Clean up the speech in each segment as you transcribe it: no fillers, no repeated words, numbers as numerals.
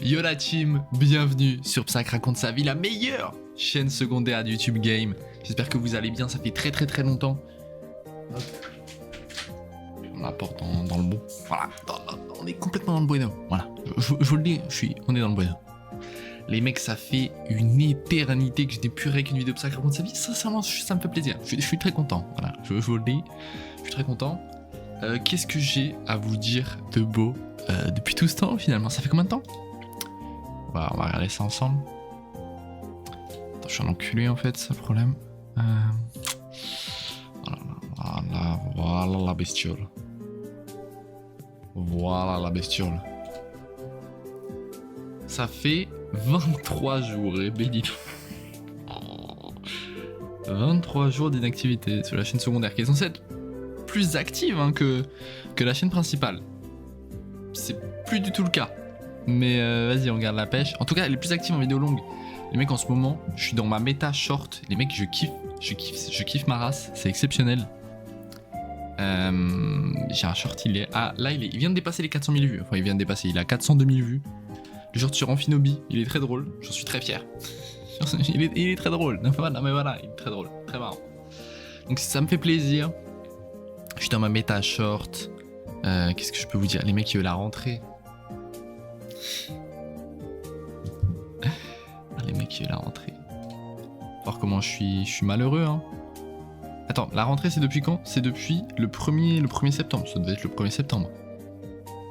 Yo la team, bienvenue sur Psych raconte sa vie, la meilleure chaîne secondaire de YouTube Game. J'espère que vous allez bien, ça fait très longtemps. Hop. On apporte dans le bon. Voilà, on est complètement dans le bueno. Voilà, je vous le dis, on est dans le bueno. Les mecs, ça fait une éternité que je n'ai plus avec une vidéo Psych raconte sa vie. Sincèrement, ça me fait plaisir. Je suis très content. Voilà, je vous le dis, je suis très content. Qu'est-ce que j'ai à vous dire de beau depuis tout ce temps finalement? Ça fait combien de temps? On va regarder ça ensemble. Attends, je suis un enculé en fait, c'est le problème. Voilà la bestiole. Voilà la bestiole. Ça fait 23 jours, et béni. 23 jours d'inactivité sur la chaîne secondaire, qui est censée être plus active hein, que la chaîne principale. C'est plus du tout le cas. Mais vas-y, on garde la pêche. En tout cas, elle est plus active en vidéo longue. Les mecs, en ce moment, je suis dans ma méta short. Les mecs, je kiffe ma race. C'est exceptionnel. J'ai un short, il est... Ah, là, il vient de dépasser les 400 000 vues. Enfin, il vient de dépasser, il a 402 000 vues. Le short sur Amphinobi, il est très drôle. J'en suis très fier. il est très drôle. Non, mais voilà, il est très drôle. Très marrant. Donc, ça me fait plaisir. Je suis dans ma méta short. Qu'est-ce que je peux vous dire? Les mecs, ils veulent la rentrée. Les mecs qui veulent la rentrée. Voir comment je suis malheureux hein. Attends, la rentrée c'est depuis quand? C'est depuis le 1er septembre. Ça devait être le 1er septembre.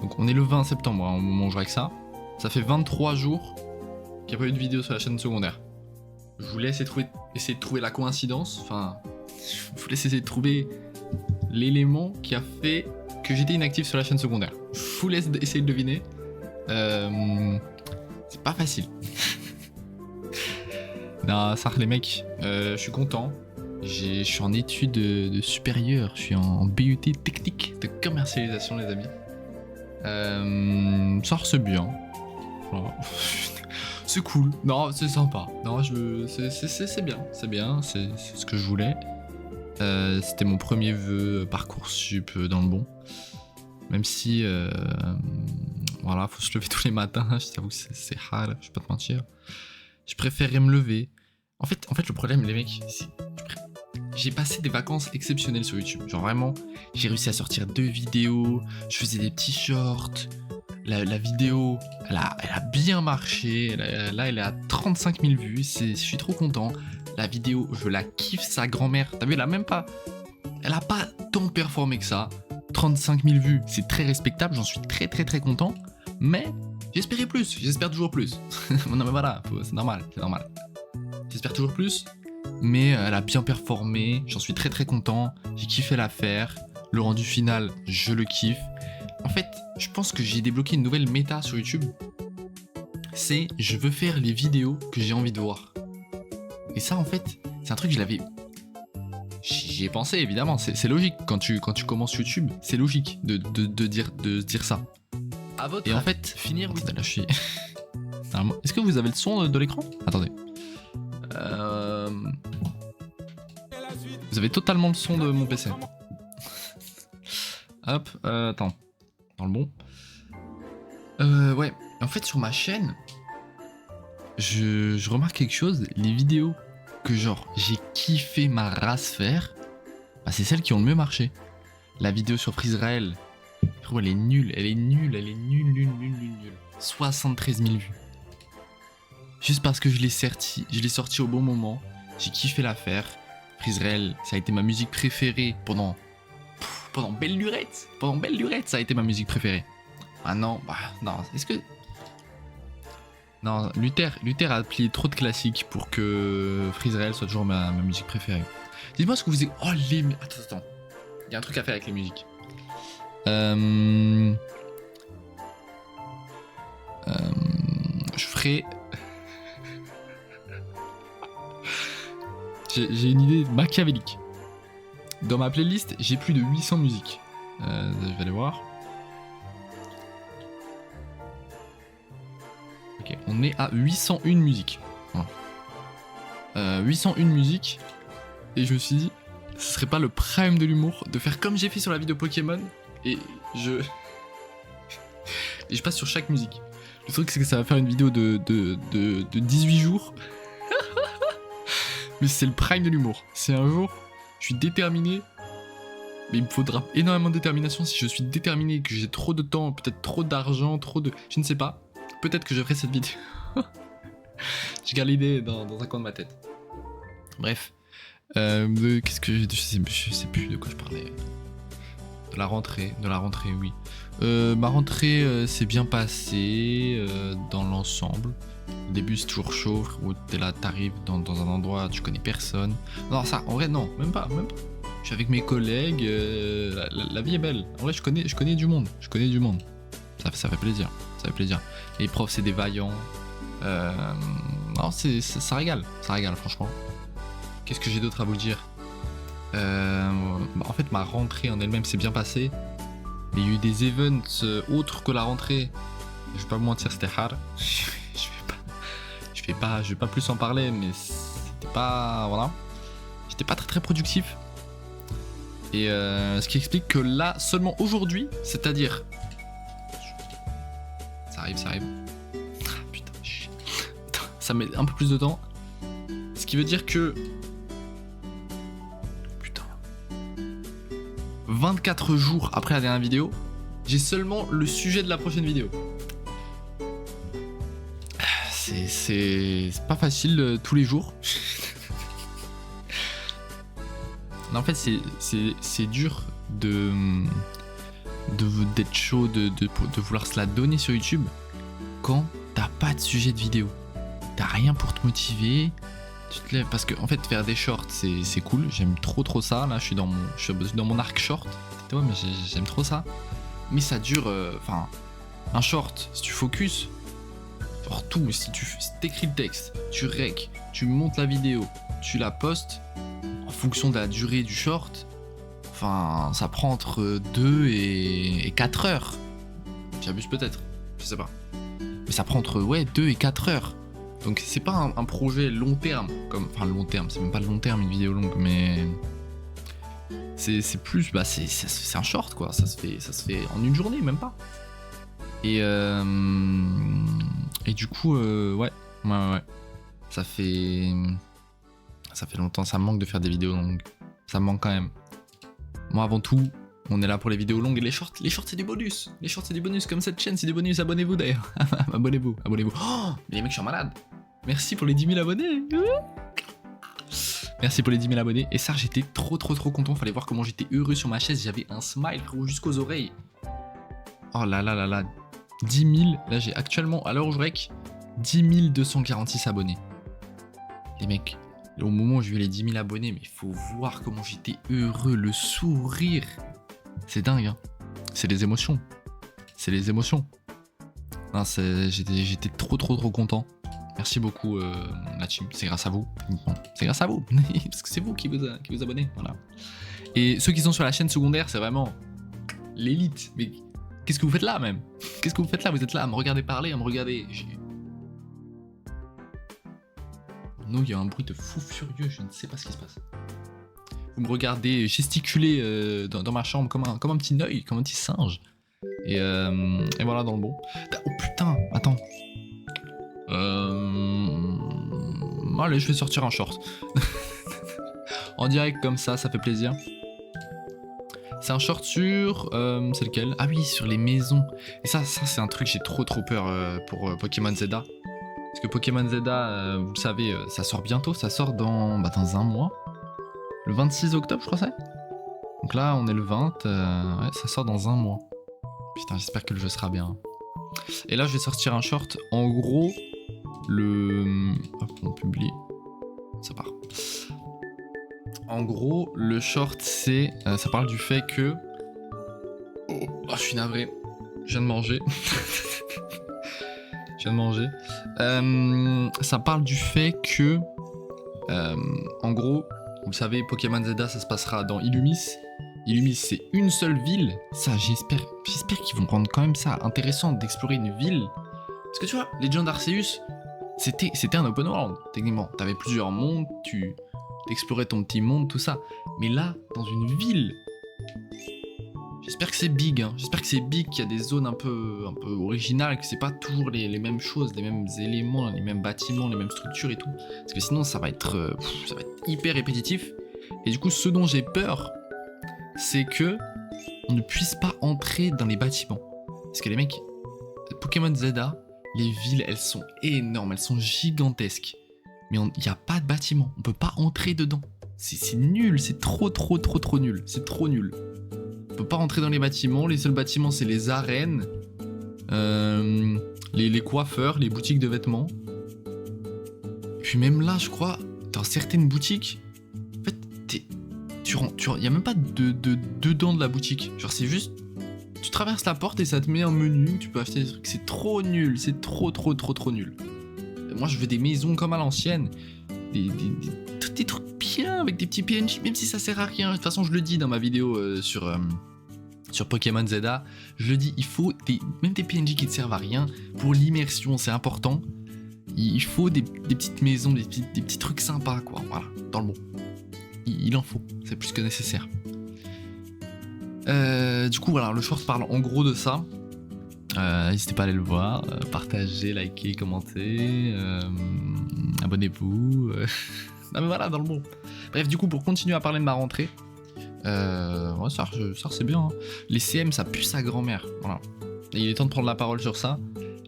Donc on est le 20 septembre hein, au moment où je joue avec ça. Ça fait 23 jours qu'il n'y a pas eu de vidéo sur la chaîne secondaire. Je voulais essayer de trouver la coïncidence. Enfin, je voulais essayer de trouver l'élément qui a fait que j'étais inactif sur la chaîne secondaire. Je vous laisse essayer de deviner. C'est pas facile. Non, ça les mecs, je suis content. Je suis en études de supérieures, je suis en BUT technique de commercialisation les amis. Ça c'est bien. Voilà. C'est cool. Non, c'est sympa. Non, c'est bien, c'est ce que je voulais. C'était mon premier vœu Parcoursup dans le bon. Même si voilà, faut se lever tous les matins, je t'avoue que c'est hard, je vais pas te mentir. Je préférais me lever. En fait, le problème, les mecs, c'est j'ai passé des vacances exceptionnelles sur YouTube. Genre vraiment, j'ai réussi à sortir 2 vidéos, je faisais des petits shorts. La vidéo, elle a bien marché. Là, elle est à 35 000 vues. Je suis trop content. La vidéo, je la kiffe, sa grand-mère. T'as vu, elle a pas tant performé que ça. 35 000 vues, c'est très respectable. J'en suis très content. Mais j'espérais plus, j'espère toujours plus. Non mais voilà, c'est normal. J'espère toujours plus, mais elle a bien performé, j'en suis très content, j'ai kiffé la faire, le rendu final, je le kiffe. En fait, je pense que j'ai débloqué une nouvelle méta sur YouTube, c'est je veux faire les vidéos que j'ai envie de voir. Et ça en fait, c'est un truc que j'y ai pensé évidemment, c'est logique, quand tu commences YouTube, c'est logique de dire ça. Et en fait, finir... Là, je suis... Est-ce que vous avez le son de l'écran? Attendez. Vous avez totalement le son de mon PC. Hop, attends. Dans le bon. Ouais, en fait, sur ma chaîne, je remarque quelque chose. Les vidéos que, genre, j'ai kiffé ma race faire, bah, c'est celles qui ont le mieux marché. La vidéo sur Freezerael, elle est nulle. 73 000 vues. Juste parce que je l'ai sorti au bon moment. J'ai kiffé l'affaire. Freezerael, ça a été ma musique préférée pendant belle lurette. Pendant belle lurette, ça a été ma musique préférée. Ah non, non, est-ce que... Non, Luther a plié trop de classiques pour que Freezerael soit toujours ma musique préférée. Dites-moi ce que vous... Oh, les... Attends. Il y a un truc à faire avec les musiques. Je ferai... J'ai une idée machiavélique. Dans ma playlist, j'ai plus de 800 musiques. Je vais aller voir. Ok, on est à 801 musiques. Voilà. 801 musiques. Et je me suis dit, ce serait pas le prime de l'humour de faire comme j'ai fait sur la vidéo Pokémon et je passe sur chaque musique. Le truc, c'est que ça va faire une vidéo de 18 jours. Mais c'est le prime de l'humour. C'est un jour, je suis déterminé. Mais il me faudra énormément de détermination. Si je suis déterminé, que j'ai trop de temps, peut-être trop d'argent, trop de... Je ne sais pas. Peut-être que je ferai cette vidéo. Je garde l'idée dans un coin de ma tête. Bref. Qu'est-ce que... Je sais plus de quoi je parlais. De la rentrée, oui. Ma rentrée s'est bien passée dans l'ensemble. Au début, c'est toujours chaud, où t'es là, t'arrives dans un endroit, tu connais personne. Non, ça, en vrai, non, même pas. Je suis avec mes collègues, la vie est belle. En vrai, je connais du monde. Ça fait plaisir. Les profs, c'est des vaillants. Non, ça régale, franchement. Qu'est-ce que j'ai d'autre à vous dire? En fait, ma rentrée en elle-même s'est bien passée. Mais il y a eu des events autres que la rentrée. Je vais pas vous mentir, c'était hard. Je vais pas plus en parler, mais c'était pas... Voilà. J'étais pas très productif. Et ce qui explique que là, seulement aujourd'hui, c'est-à-dire... Ça arrive. Ah, putain, ça met un peu plus de temps. Ce qui veut dire que... 24 jours après la dernière vidéo, j'ai seulement le sujet de la prochaine vidéo. C'est pas facile tous les jours. En fait, c'est dur d'être chaud, de vouloir se la donner sur YouTube quand t'as pas de sujet de vidéo. T'as rien pour te motiver. Tu te lèves parce que en fait faire des shorts c'est cool, j'aime trop ça. Là je suis dans mon arc short. Ouais, mais j'aime trop ça. Mais ça dure, un short, si tu focus, genre tout, si t'écris le texte, tu rec, tu montes la vidéo, tu la postes, en fonction de la durée du short, ça prend entre 2 et 4 heures. J'abuse peut-être, je sais pas. Mais ça prend entre 2 et 4 heures. Donc c'est pas un projet long terme, long terme, c'est même pas long terme une vidéo longue, mais c'est plus, c'est un short quoi, ça se fait en une journée, même pas. Et du coup, ouais, ça fait longtemps, ça me manque de faire des vidéos longues, ça me manque quand même. Moi avant tout, on est là pour les vidéos longues et les shorts c'est du bonus. Les shorts c'est du bonus, comme cette chaîne c'est du bonus, abonnez-vous d'ailleurs. abonnez-vous. Oh, mais les mecs, je suis en malade. Merci pour les 10 000 abonnés. Merci pour les 10 000 abonnés. Et ça, j'étais trop content. Fallait voir comment j'étais heureux sur ma chaise. J'avais un smile, frérot, jusqu'aux oreilles. Oh là. 10 000. Là, j'ai actuellement, à l'heure où je rec, 10 246 abonnés. Les mecs, au moment où j'ai vu les 10 000 abonnés, mais il faut voir comment j'étais heureux. Le sourire. C'est dingue, hein. C'est les émotions. Non, j'étais trop content. Merci beaucoup la team, c'est grâce à vous. C'est grâce à vous, parce que c'est vous qui vous abonnez. Voilà. Et ceux qui sont sur la chaîne secondaire, c'est vraiment l'élite. Mais qu'est-ce que vous faites là même? Qu'est-ce que vous faites là? Vous êtes là à me regarder parler, à me regarder. Non, il y a un bruit de fou furieux, je ne sais pas ce qui se passe. Vous me regardez gesticuler dans ma chambre comme un petit œil, comme un petit singe. Et voilà, dans le bon. Oh putain, attends. Allez, je vais sortir un short. En direct comme ça fait plaisir. C'est un short sur... c'est lequel? Ah oui, sur les maisons. Et ça c'est un truc, j'ai trop peur pour Pokémon Zelda. Parce que Pokémon Zelda, vous le savez, ça sort bientôt. Ça sort dans un mois. Le 26 octobre, je crois c'est. Donc là, on est le 20. Ouais, ça sort dans un mois. Putain, j'espère que le jeu sera bien. Et là, je vais sortir un short. En gros, hop, on publie. Ça part. En gros, le short, ça parle du fait que... Oh, je suis navré. Je viens de manger. Ça parle du fait que... en gros, vous savez, Pokémon Zelda, ça se passera dans Illumis. Illumis, c'est une seule ville. Ça, j'espère qu'ils vont rendre quand même ça intéressant d'explorer une ville. Parce que tu vois, Legend Arceus, c'était un open world, techniquement. T'avais plusieurs mondes, tu explorais ton petit monde, tout ça. Mais là, dans une ville, J'espère que c'est big, hein. J'espère que c'est big, qu'il y a des zones un peu originales, que c'est pas toujours les mêmes choses, les mêmes éléments, les mêmes bâtiments, les mêmes structures et tout. Parce que sinon, ça va être hyper répétitif. Et du coup, ce dont j'ai peur, c'est que on ne puisse pas entrer dans les bâtiments. Parce que les mecs, Pokémon Zelda, les villes, elles sont énormes, elles sont gigantesques. Mais il n'y a pas de bâtiment, on peut pas entrer dedans. C'est nul, c'est trop nul, c'est trop nul. On peut pas rentrer dans les bâtiments, les seuls bâtiments c'est les arènes, les coiffeurs, les boutiques de vêtements. Et puis même là, je crois, dans certaines boutiques, en fait, il y a même pas dedans de la boutique. Genre c'est juste, tu traverses la porte et ça te met un menu, tu peux acheter des trucs. C'est trop nul, c'est trop nul. Moi je veux des maisons comme à l'ancienne, des trucs bien avec des petits PNJ, même si ça sert à rien. De toute façon je le dis dans ma vidéo sur Pokémon Zelda, je le dis, il faut même des PNJ qui ne servent à rien. Pour l'immersion c'est important. Il faut des petites maisons, des petits trucs sympas quoi, voilà, dans le bon. Il en faut, c'est plus que nécessaire. Du coup voilà, le short parle en gros de ça. N'hésitez pas à aller le voir, partagez, likez, commentez, abonnez-vous. Non mais voilà, dans le bon. Bref, du coup, pour continuer à parler de ma rentrée, ouais, ça c'est bien. Hein. Les CM, ça pue sa grand-mère. Voilà. Et il est temps de prendre la parole sur ça.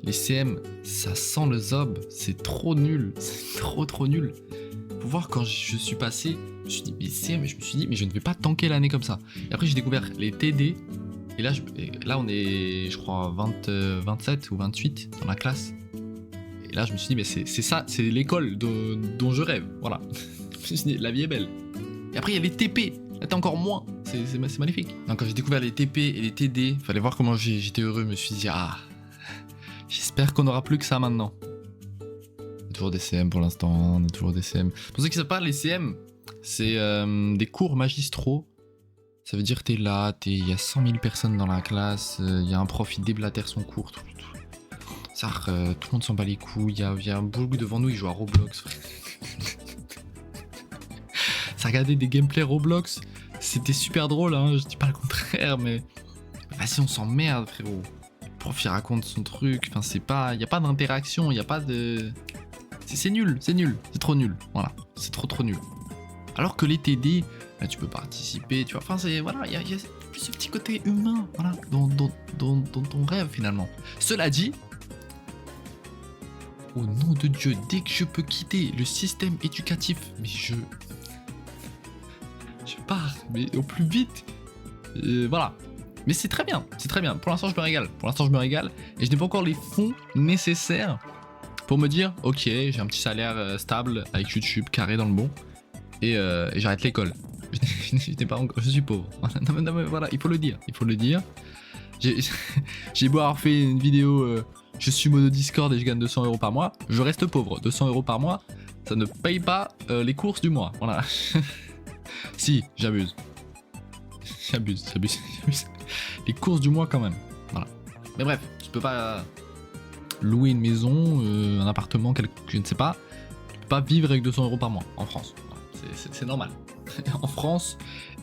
Les CM, ça sent le zob. C'est trop nul. C'est trop nul. Faut voir quand je suis passé, je me suis dit, mais CM, je me suis dit, mais je ne vais pas tanker l'année comme ça. Et après, j'ai découvert les TD. Et là, on est, je crois, 27 ou 28 dans la classe. Et là, je me suis dit, mais c'est ça, c'est l'école dont je rêve. Voilà. Je me suis dit, la vie est belle. Et après, il y a les TP. Là, t'es encore moins. C'est magnifique. Donc, quand j'ai découvert les TP et les TD, fallait voir comment j'étais heureux. Je me suis dit, ah, j'espère qu'on n'aura plus que ça maintenant. Il y a toujours des CM pour l'instant. On a toujours des CM. Pour ceux qui ne savent pas, les CM, c'est des cours magistraux. Ça veut dire que t'es là, il y a 100 000 personnes dans la classe, il y a un prof, il déblatère son cours, tout le monde s'en bat les couilles, il y a un boulot devant nous, il joue à Roblox. Ça regardait des gameplays Roblox, c'était super drôle, hein, je dis pas le contraire, mais vas-y, on s'emmerde, frérot. Le prof, il raconte son truc, enfin, il y a pas d'interaction, il y a pas de... C'est nul, c'est trop nul, voilà, c'est trop nul. Alors que les TD, là tu peux participer, tu vois, enfin c'est, voilà, il y a plus ce petit côté humain, voilà, dans ton rêve finalement. Cela dit, au nom de Dieu, dès que je peux quitter le système éducatif, mais je pars, mais au plus vite, voilà. Mais c'est très bien, pour l'instant je me régale, et je n'ai pas encore les fonds nécessaires pour me dire, ok, j'ai un petit salaire stable avec YouTube carré dans le bon, et j'arrête l'école. Je suis pauvre. Non, mais voilà, il faut le dire. J'ai beau avoir fait une vidéo, je suis mono Discord et je gagne 200 € par mois, je reste pauvre. 200 € par mois, ça ne paye pas les courses du mois. Voilà. Si, j'abuse. Les courses du mois quand même. Voilà. Mais bref, tu peux pas louer une maison, un appartement, je ne sais pas. Tu peux pas vivre avec 200 € par mois en France. Voilà. C'est normal. En France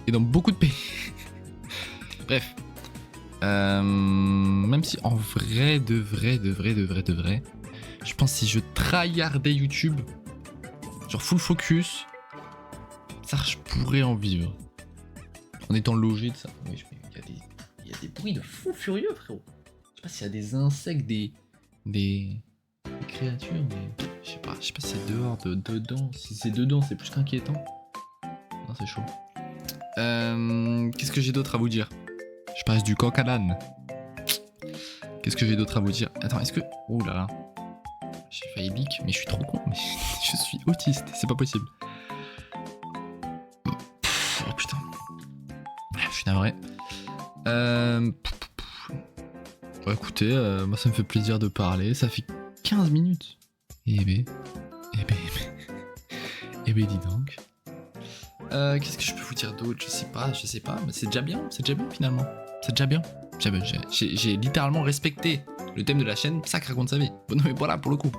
et dans beaucoup de pays. Bref. Même si en vrai, de vrai, je pense que si je tryhardais YouTube, genre full focus, ça je pourrais en vivre. En étant logé de ça. Oui, il y a des bruits de fou furieux, frérot. Je sais pas s'il y a des insectes, des créatures, mais je sais pas si c'est dehors, dedans. Si c'est dedans, c'est plus qu'inquiétant. Non, c'est chaud. Qu'est-ce que j'ai d'autre à vous dire? Je passe du coq à l'âne. Qu'est-ce que j'ai d'autre à vous dire? Attends, est-ce que... Oh là là. J'ai failli bic, mais je suis trop con. Mais je suis autiste, c'est pas possible. Oh putain. Je suis navré. Bon, écoutez, moi ça me fait plaisir de parler. Ça fait 15 minutes. Eh ben, dis donc. Qu'est-ce que je peux vous dire d'autre? Je sais pas, mais c'est déjà bien finalement. C'est déjà bien. J'ai littéralement respecté le thème de la chaîne, ça qui raconte sa vie. Bon, non mais voilà, pour le coup.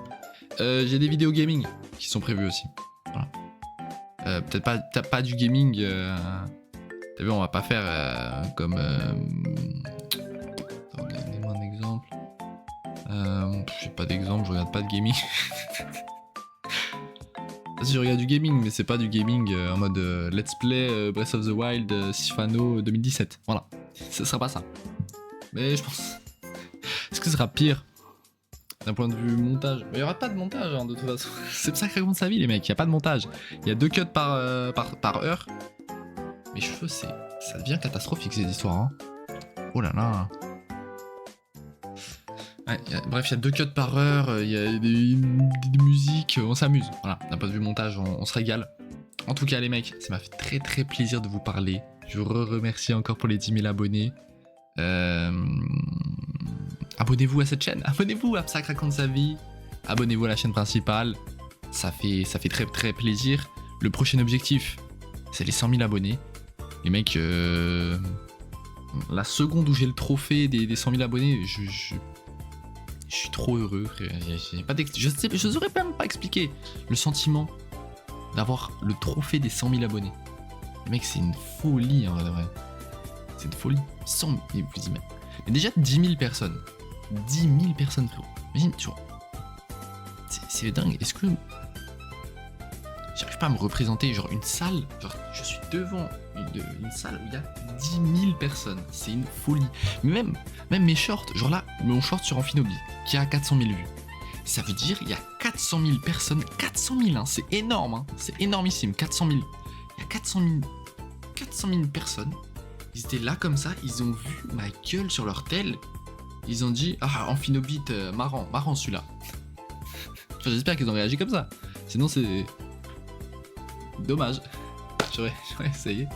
J'ai des vidéos gaming qui sont prévues aussi. Voilà. Peut-être pas du gaming T'as vu, on va pas faire comme... Donnez-moi un exemple. J'ai pas d'exemple, je regarde pas de gaming. Si je regarde du gaming, mais c'est pas du gaming en mode let's play Breath of the Wild Sifano 2017. Voilà, ce sera pas ça. Mais je pense... Est-ce que ce sera pire d'un point de vue montage? Il y aura pas de montage hein, de toute façon. C'est pour ça que raconte sa vie les mecs, il y a pas de montage. Il y a 2 cuts par heure. Mes cheveux, ça devient catastrophique ces histoires. Hein. Oh là là. Ouais, bref, il y a 2 cuts par heure, il y a des musiques, on s'amuse. Voilà, d'un point de vue montage, on se régale. En tout cas, les mecs, ça m'a fait très très plaisir de vous parler. Je vous remercie encore pour les 10 000 abonnés. Abonnez-vous à cette chaîne, abonnez-vous à Psac raconte sa vie. Abonnez-vous à la chaîne principale. Ça fait très très plaisir. Le prochain objectif, c'est les 100 000 abonnés. Les mecs, la seconde où j'ai le trophée des 100 000 abonnés, je suis trop heureux, frère. Je saurais même pas expliquer le sentiment d'avoir le trophée des 100 000 abonnés. Les mecs, c'est une folie, en vrai. C'est une folie. 100 000, vous imaginez. Mais déjà 10 000 personnes. 10 000 personnes, frérot. Imagine, tu vois. C'est dingue. Est-ce que... J'arrive pas à me représenter, genre une salle, genre je suis devant une salle où il y a 10 000 personnes, c'est une folie. Mais même mes shorts, genre là, mon short sur Amphinobi, qui a 400 000 vues, ça veut dire il y a 400 000 personnes, 400 000, hein, c'est énorme, hein, c'est énormissime, 400 000. Il y a 400 000 personnes, ils étaient là comme ça, ils ont vu ma gueule sur leur tel, ils ont dit, ah, Amphinobi, marrant celui-là. Enfin, j'espère qu'ils ont réagi comme ça, sinon c'est... Dommage. J'aurais essayé.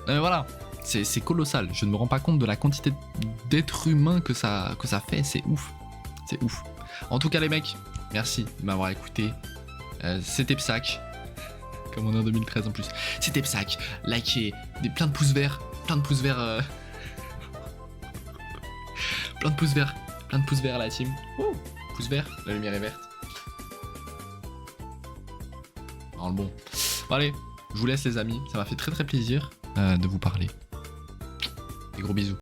Non mais voilà, c'est colossal. Je ne me rends pas compte de la quantité d'êtres humains que ça fait. C'est ouf. C'est ouf. En tout cas les mecs, merci de m'avoir écouté. C'était Psac. Comme on est en 2013 en plus. C'était Psac. Likez. Plein de pouces verts. Plein de pouces verts. Plein de pouces verts. Plein de pouces verts à la team. Ouh. Pouce vert. La lumière est verte. Bon. Allez, je vous laisse les amis, ça m'a fait très très plaisir de vous parler. Des gros bisous.